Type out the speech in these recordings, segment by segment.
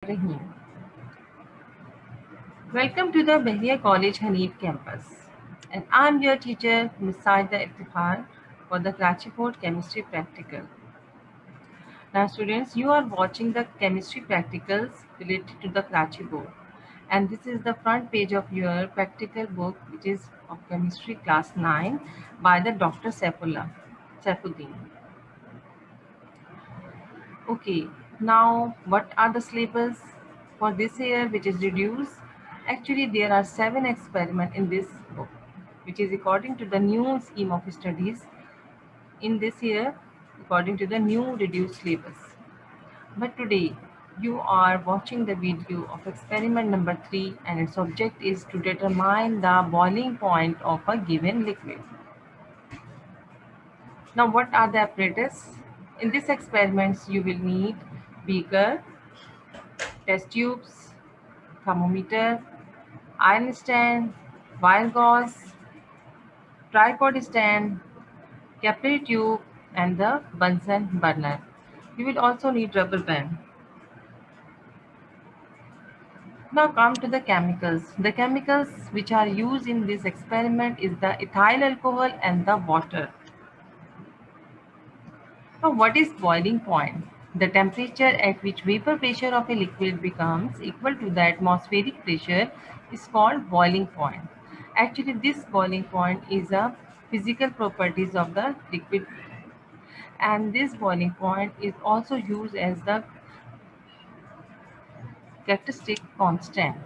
Rahim. Welcome to the Bahia College Hanif campus. And I'm your teacher, Ms. Saida Iftikhar, for the Karachi Board Chemistry Practical. Now students, you are watching the chemistry practicals related to the Karachi Board. And this is the front page of your practical book, which is of Chemistry Class 9 by the Dr. Saifuddin. Okay, now what are the syllabus for this year which is reduced? Actually, there are 7 experiments in this book, which is according to the new scheme of studies in this year, according to the new reduced syllabus. But today, you are watching the video of experiment number 3 and its object is to determine the boiling point of a given liquid. Now, what are the apparatus? In this experiment, you will need beaker, test tubes, thermometer, iron stand, wire gauze, tripod stand, capillary tube, and the Bunsen burner. You will also need rubber band. Now come to the chemicals. The chemicals which are used in this experiment is the ethyl alcohol and the water. Now what is boiling point? The temperature at which vapor pressure of a liquid becomes equal to the atmospheric pressure is called boiling point. Actually, this boiling point is a physical properties of the liquid, and this boiling point is also used as the characteristic constant.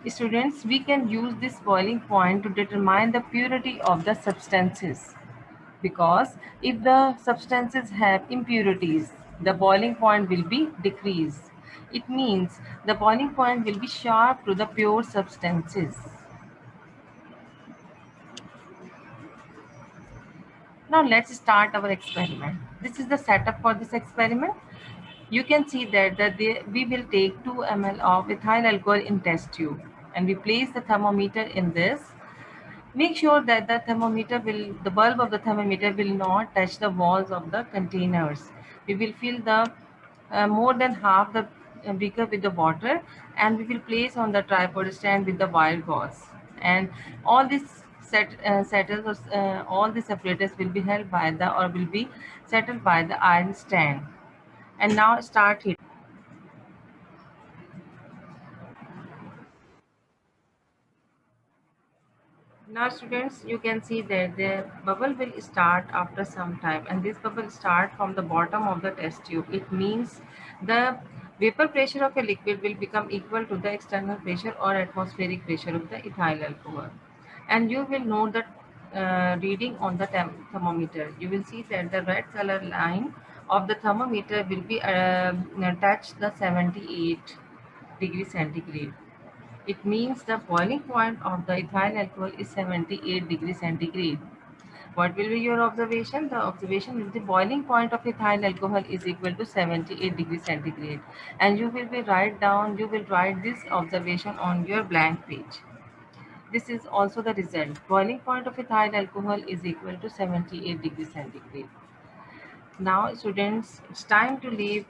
Students, we can use this boiling point to determine the purity of the substances, because if the substances have impurities, the boiling point will be decreased. It means the boiling point will be sharp to the pure substances. Now let's start our experiment. This is the setup for this experiment. You can see that we will take 2 ml of ethyl alcohol in test tube and we place the thermometer in this. Make sure that the bulb of the thermometer will not touch the walls of the containers. We will fill the more than half the beaker with the water, and we will place on the tripod stand with the wire gauze. And all these all these apparatus will be held by or will be settled by the iron stand. And now start heating. Now students, you can see that the bubble will start after some time, and this bubble start from the bottom of the test tube. It means the vapor pressure of a liquid will become equal to the external pressure or atmospheric pressure of the ethyl alcohol. And you will note the reading on the thermometer. You will see that the red color line of the thermometer will be touch the 78 degrees centigrade. It means the boiling point of the ethyl alcohol is 78 degrees centigrade. What will be your observation? The observation is the boiling point of ethyl alcohol is equal to 78 degrees centigrade. And you will write this observation on your blank page. This is also the result. Boiling point of ethyl alcohol is equal to 78 degrees centigrade. Now students, it's time to leave.